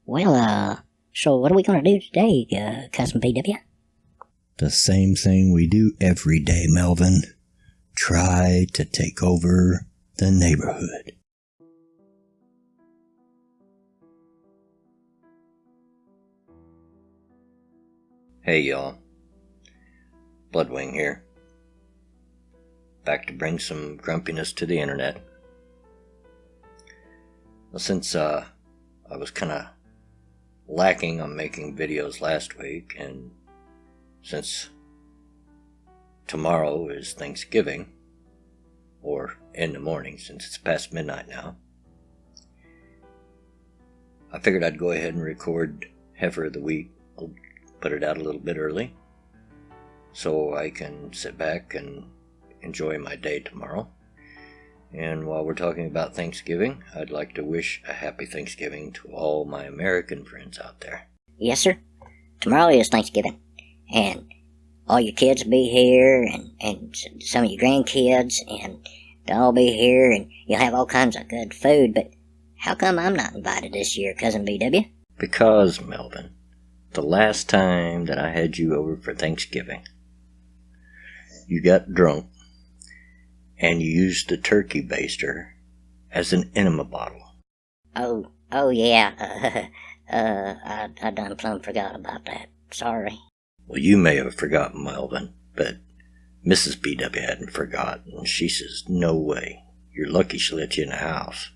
Well, so what are we gonna do today, Cousin BW? The same thing we do every day, Melvin. Try to take over the neighborhood. Hey y'all, Bloodwing here. Back to bring some grumpiness to the internet. Well, since I was kinda lacking on making videos last week, and since tomorrow is Thanksgiving, or in the morning since it's past midnight now, I figured I'd go ahead and record Heifer of the Week. I'll put it out a little bit early so I can sit back and enjoy my day tomorrow. And while we're talking about Thanksgiving, I'd like to wish a happy Thanksgiving to all my American friends out there. Yes, sir. Tomorrow is Thanksgiving, and all your kids will be here, and some of your grandkids, and they'll all be here, and you'll have all kinds of good food, but how come I'm not invited this year, Cousin BW? Because, Melvin, the last time that I had you over for Thanksgiving, you got drunk, and you used the turkey baster as an enema bottle. Oh yeah, I done plumb forgot about that. Sorry. Well, you may have forgotten, Melvin, but Mrs. BW hadn't forgotten. She says, no way. You're lucky she let you in the house.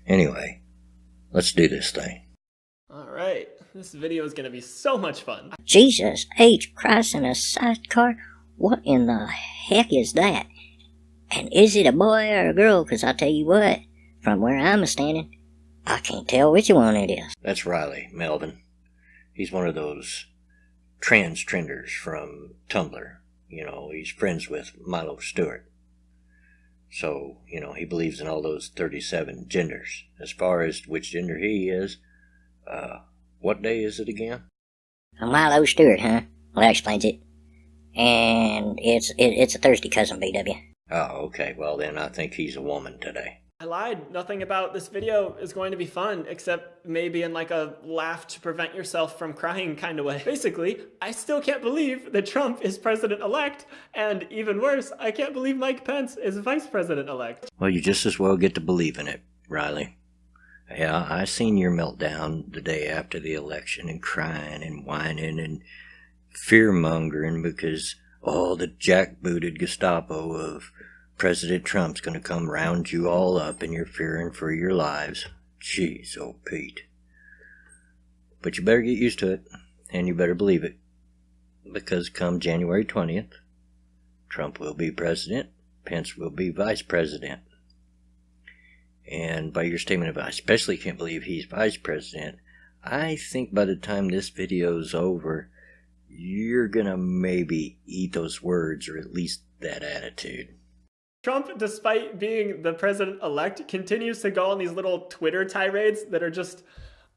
Anyway, let's do this thing. Alright, this video is gonna be so much fun. Jesus H. Christ in a sidecar? What in the heck is that? And is it a boy or a girl? Because I tell you what, from where I'm standing, I can't tell which one it is. That's Riley, Melvin. He's one of those trans trenders from Tumblr. You know, he's friends with Milo Stewart. So, you know, he believes in all those 37 genders. As far as which gender he is, what day is it again? Milo Stewart, huh? Well, that explains it. And it's a Thursday, Cousin BW. Oh, okay. Well, then I think he's a woman today. I lied. Nothing about this video is going to be fun, except maybe in like a laugh to prevent yourself from crying kind of way. Basically, I still can't believe that Trump is president-elect, and even worse, I can't believe Mike Pence is vice president-elect. Well, you just as well get to believe in it, Riley. Yeah, I seen your meltdown the day after the election and crying and whining and fear-mongering because all the jackbooted Gestapo of President Trump's gonna come round you all up and you're fearing for your lives. Jeez, oh Pete. But you better get used to it, and you better believe it, because come January 20th, Trump will be president, Pence will be vice president. And by your statement of I especially can't believe he's vice president, I think by the time this video's over, you're gonna maybe eat those words, or at least that attitude. Trump, despite being the president-elect, continues to go on these little Twitter tirades that are just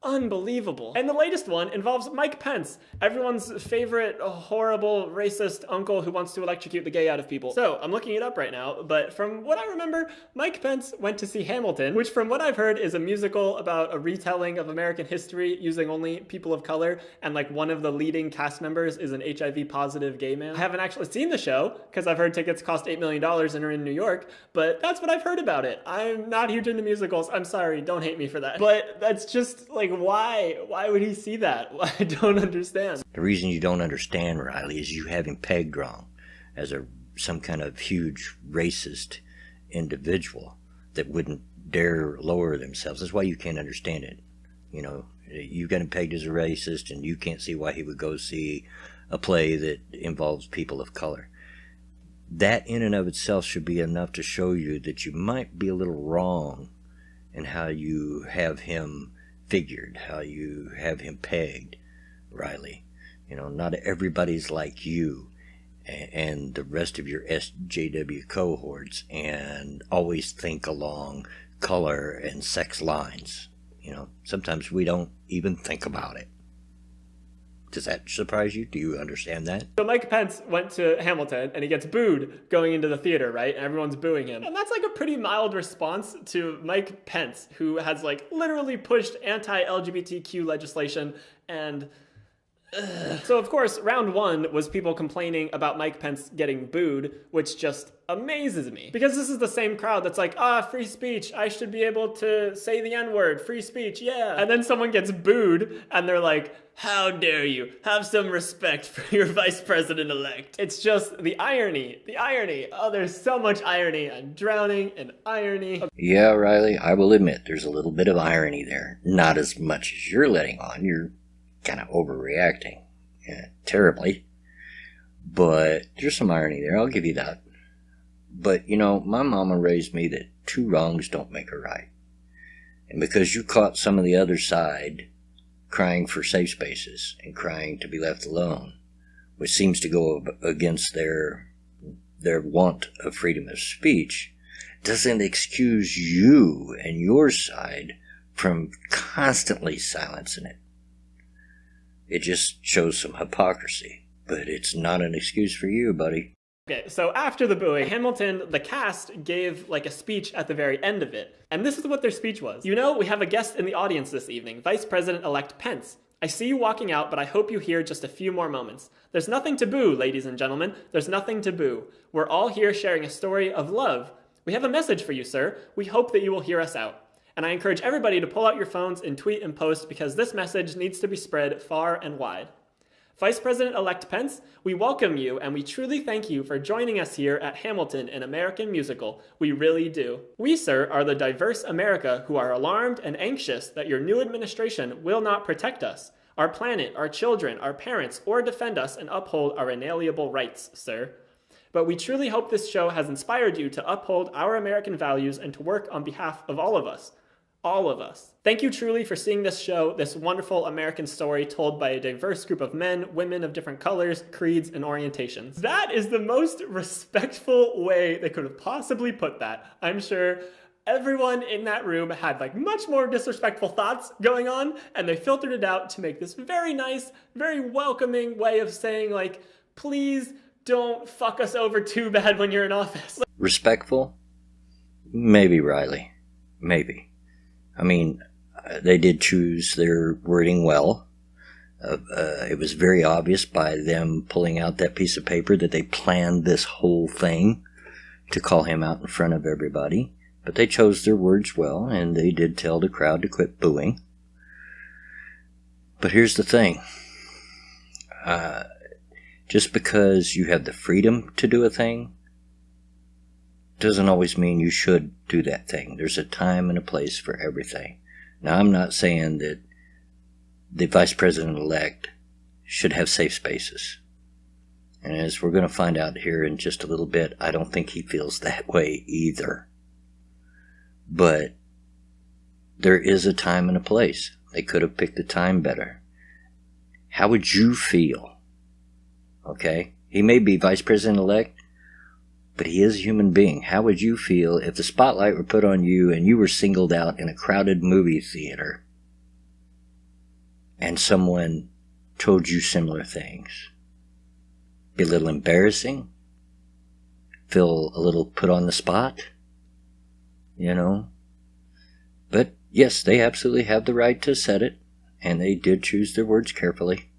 unbelievable. And the latest one involves Mike Pence, everyone's favorite horrible racist uncle who wants to electrocute the gay out of people. So I'm looking it up right now, but from what I remember, Mike Pence went to see Hamilton, which from what I've heard is a musical about a retelling of American history using only people of color, and like one of the leading cast members is an HIV positive gay man. I haven't actually seen the show because I've heard tickets cost $8 million and are in New York, but that's what I've heard about it. I'm not huge into musicals. I'm sorry, don't hate me for that. But that's just like, why would he see that? I don't understand. The reason you don't understand, Riley, is you have him pegged wrong as some kind of huge racist individual that wouldn't dare lower themselves. That's why you can't understand it. You know, you got him pegged as a racist, and you can't see why he would go see a play that involves people of color. That in and of itself should be enough to show you that you might be a little wrong in how you have him figured, how you have him pegged, Riley. You know, not everybody's like you and the rest of your SJW cohorts and always think along color and sex lines. You know, sometimes we don't even think about it. Does that surprise you? Do you understand that? So Mike Pence went to Hamilton and he gets booed going into the theater, right? And everyone's booing him. And that's like a pretty mild response to Mike Pence, who has like literally pushed anti-LGBTQ legislation and... So of course, round one was people complaining about Mike Pence getting booed, which just amazes me. Because this is the same crowd that's like, free speech, I should be able to say the N-word, free speech, yeah. And then someone gets booed, and they're like, how dare you, have some respect for your vice president-elect. It's just the irony. Oh, there's so much irony. I'm drowning in irony. Yeah, Riley, I will admit there's a little bit of irony there. Not as much as you're letting on. You're kind of overreacting terribly, but there's some irony there. I'll give you that. But you know, my mama raised me that two wrongs don't make a right, and because you caught some of the other side crying for safe spaces and crying to be left alone, which seems to go against their want of freedom of speech, doesn't excuse you and your side from constantly silencing it. It just shows some hypocrisy, but it's not an excuse for you, buddy. Okay, so after the booing, Hamilton, the cast, gave like a speech at the very end of it. And this is what their speech was. You know, we have a guest in the audience this evening, Vice President-elect Pence. I see you walking out, but I hope you hear just a few more moments. There's nothing to boo, ladies and gentlemen. There's nothing to boo. We're all here sharing a story of love. We have a message for you, sir. We hope that you will hear us out. And I encourage everybody to pull out your phones and tweet and post because this message needs to be spread far and wide. Vice President-elect Pence, we welcome you and we truly thank you for joining us here at Hamilton, an American musical. We really do. We, sir, are the diverse America who are alarmed and anxious that your new administration will not protect us, our planet, our children, our parents, or defend us and uphold our inalienable rights, sir. But we truly hope this show has inspired you to uphold our American values and to work on behalf of all of us. All of us. Thank you truly for seeing this show, this wonderful American story told by a diverse group of men, women of different colors, creeds, and orientations. That is the most respectful way they could have possibly put that. I'm sure everyone in that room had like much more disrespectful thoughts going on, and they filtered it out to make this very nice, very welcoming way of saying like, please don't fuck us over too bad when you're in office. Respectful? Maybe, Riley. Maybe. I mean, they did choose their wording well. It was very obvious by them pulling out that piece of paper that they planned this whole thing to call him out in front of everybody. But they chose their words well, and they did tell the crowd to quit booing. But here's the thing. Just because you have the freedom to do a thing doesn't always mean you should do that thing. There's a time and a place for everything. Now, I'm not saying that the vice president-elect should have safe spaces. And as we're going to find out here in just a little bit, I don't think he feels that way either. But there is a time and a place. They could have picked the time better. How would you feel? Okay? He may be vice president-elect, but he is a human being. How would you feel if the spotlight were put on you and you were singled out in a crowded movie theater and someone told you similar things? Be a little embarrassing? Feel a little put on the spot? You know? But yes, they absolutely have the right to set it, and they did choose their words carefully.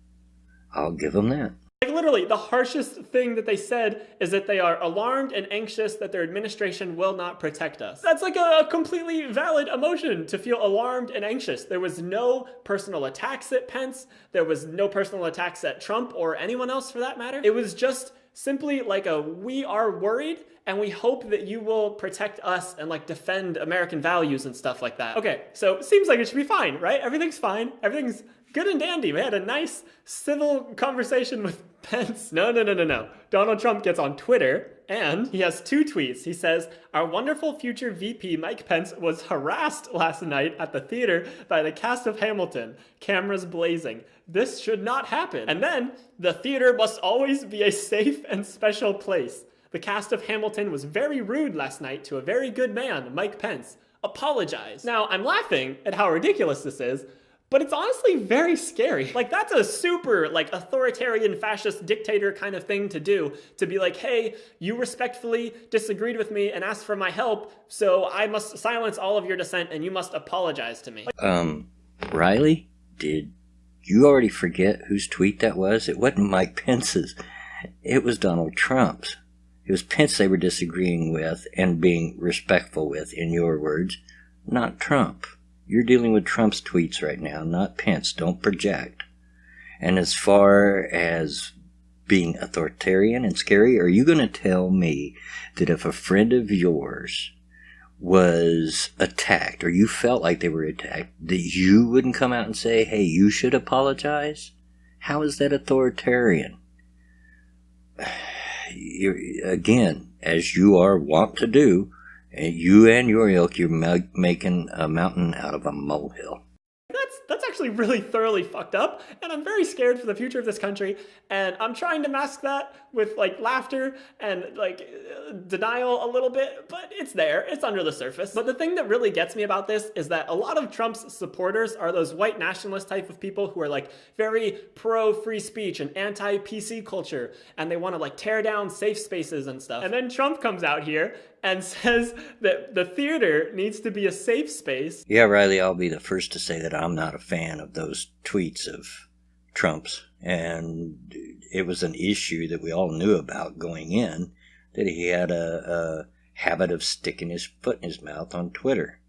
I'll give them that. Like literally, the harshest thing that they said is that they are alarmed and anxious that their administration will not protect us. That's like a completely valid emotion, to feel alarmed and anxious. There was no personal attacks at Pence. There was no personal attacks at Trump or anyone else for that matter. It was just simply like we are worried and we hope that you will protect us and like defend American values and stuff like that. Okay, so it seems like it should be fine, right? Everything's fine. Everything's good and dandy. We had a nice civil conversation with Pence. No. Donald Trump gets on Twitter and he has two tweets. He says, our wonderful future VP Mike Pence was harassed last night at the theater by the cast of Hamilton. Cameras blazing. This should not happen. And then, the theater must always be a safe and special place. The cast of Hamilton was very rude last night to a very good man, Mike Pence. Apologize. Now, I'm laughing at how ridiculous this is, But it's honestly very scary. Like, that's a super, like, authoritarian fascist dictator kind of thing to do. To be like, hey, you respectfully disagreed with me and asked for my help, so I must silence all of your dissent and you must apologize to me. Riley, did you already forget whose tweet that was? It wasn't Mike Pence's. It was Donald Trump's. It was Pence they were disagreeing with and being respectful with, in your words, not Trump. You're dealing with Trump's tweets right now, not Pence. Don't project. And as far as being authoritarian and scary, are you going to tell me that if a friend of yours was attacked, or you felt like they were attacked, that you wouldn't come out and say, hey, you should apologize? How is that authoritarian? Again, as you are wont to do, you and your ilk, you're making a mountain out of a molehill. That's actually really thoroughly fucked up, and I'm very scared for the future of this country, and I'm trying to mask that with, like, laughter and, like, denial a little bit, but it's there. It's under the surface. But the thing that really gets me about this is that a lot of Trump's supporters are those white nationalist type of people who are, like, very pro-free speech and anti-PC culture, and they want to, like, tear down safe spaces and stuff. And then Trump comes out here and says that the theater needs to be a safe space. Yeah, Riley, I'll be the first to say that I'm not a fan of those tweets of Trump's. And it was an issue that we all knew about going in, that he had a habit of sticking his foot in his mouth on Twitter.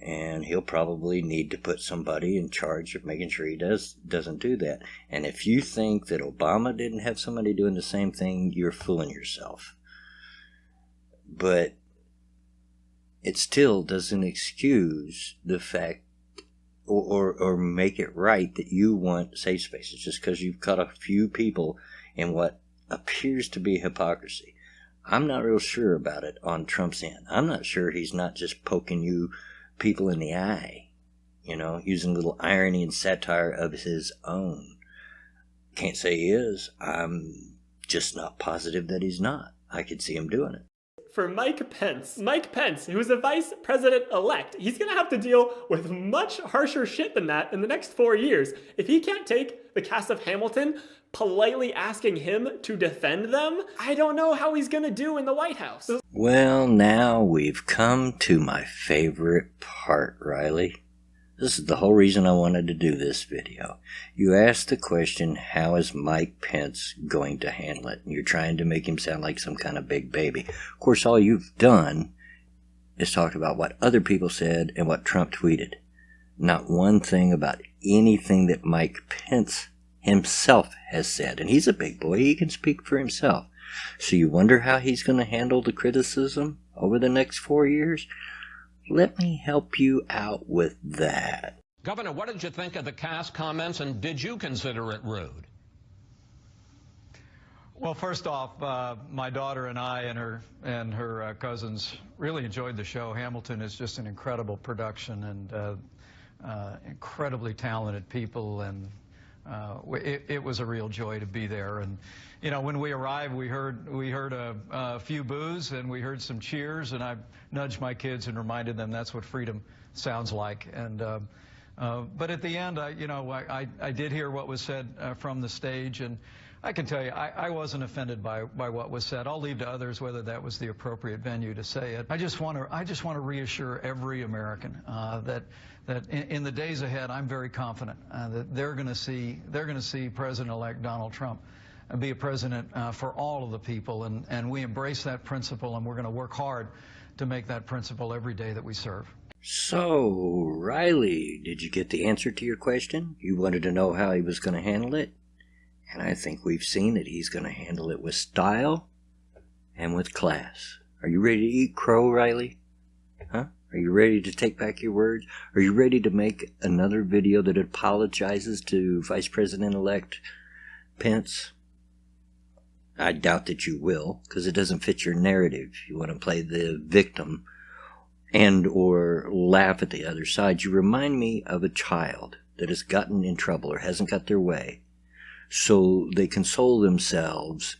And he'll probably need to put somebody in charge of making sure he doesn't do that. And if you think that Obama didn't have somebody doing the same thing, you're fooling yourself. But it still doesn't excuse the fact or make it right that you want safe spaces just because you've caught a few people in what appears to be hypocrisy. I'm not real sure about it on Trump's end. I'm not sure he's not just poking you people in the eye, using a little irony and satire of his own. Can't say he is. I'm just not positive that he's not. I could see him doing it. For Mike Pence, who's a vice president-elect, he's going to have to deal with much harsher shit than that in the next 4 years. If he can't take the cast of Hamilton politely asking him to defend them, I don't know how he's going to do in the White House. Well, now we've come to my favorite part, Riley. This is the whole reason I wanted to do this video. You asked the question, how is Mike Pence going to handle it? And you're trying to make him sound like some kind of big baby. Of course, all you've done is talk about what other people said and what Trump tweeted. Not one thing about anything that Mike Pence himself has said. And he's a big boy. He can speak for himself. So you wonder how he's going to handle the criticism over the next 4 years? Let me help you out with that. Governor, what did you think of the cast comments, and did you consider it rude? Well, first off, my daughter and I and her cousins really enjoyed the show. Hamilton is just an incredible production and incredibly talented people, and it was a real joy to be there. And when we arrived, we heard a few boos and we heard some cheers, and I nudged my kids and reminded them that's what freedom sounds like. And but at the end, I did hear what was said from the stage, and I can tell you, I wasn't offended by what was said. I'll leave to others whether that was the appropriate venue to say it. I just want to reassure every American that in the days ahead, I'm very confident that they're going to see President-elect Donald Trump be a president for all of the people, and we embrace that principle, and we're going to work hard to make that principle every day that we serve. So, Riley, did you get the answer to your question? You wanted to know how he was going to handle it? And I think we've seen that he's going to handle it with style and with class. Are you ready to eat crow, Riley? Huh? Are you ready to take back your words? Are you ready to make another video that apologizes to Vice President-elect Pence? I doubt that you will, because it doesn't fit your narrative. You want to play the victim and or laugh at the other side. You remind me of a child that has gotten in trouble or hasn't got their way. So they console themselves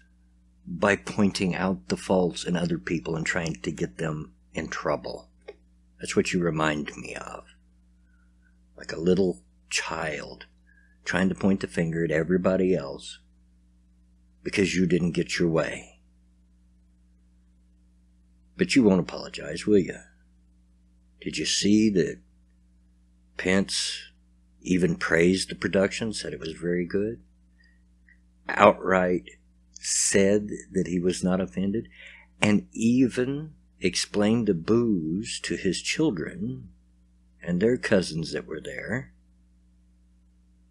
by pointing out the faults in other people and trying to get them in trouble. That's what you remind me of. Like a little child trying to point the finger at everybody else because you didn't get your way. But you won't apologize, will you? Did you see that Pence even praised the production, said it was very good? Outright said that he was not offended, and even explained the booze to his children and their cousins that were there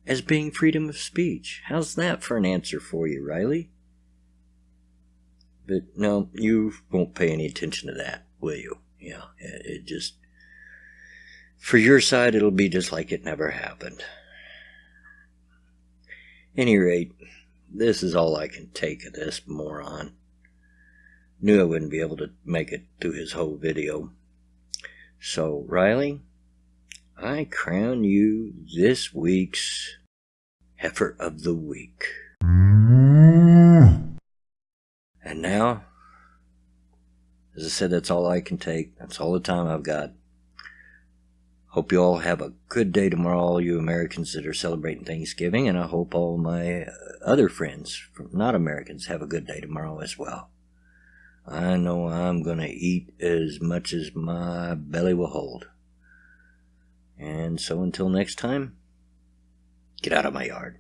as being freedom of speech. How's that for an answer for you, Riley? But no, you won't pay any attention to that, will you? Yeah, it just... For your side, it'll be just like it never happened. Any rate, this is all I can take of this moron. Knew I wouldn't be able to make it through his whole video. So, Riley, I crown you this week's Heifer of the Week. And now, as I said, that's all I can take. That's all the time I've got. Hope you all have a good day tomorrow, all you Americans that are celebrating Thanksgiving, and I hope all my other friends, from not Americans, have a good day tomorrow as well. I know I'm going to eat as much as my belly will hold. And so until next time, get out of my yard.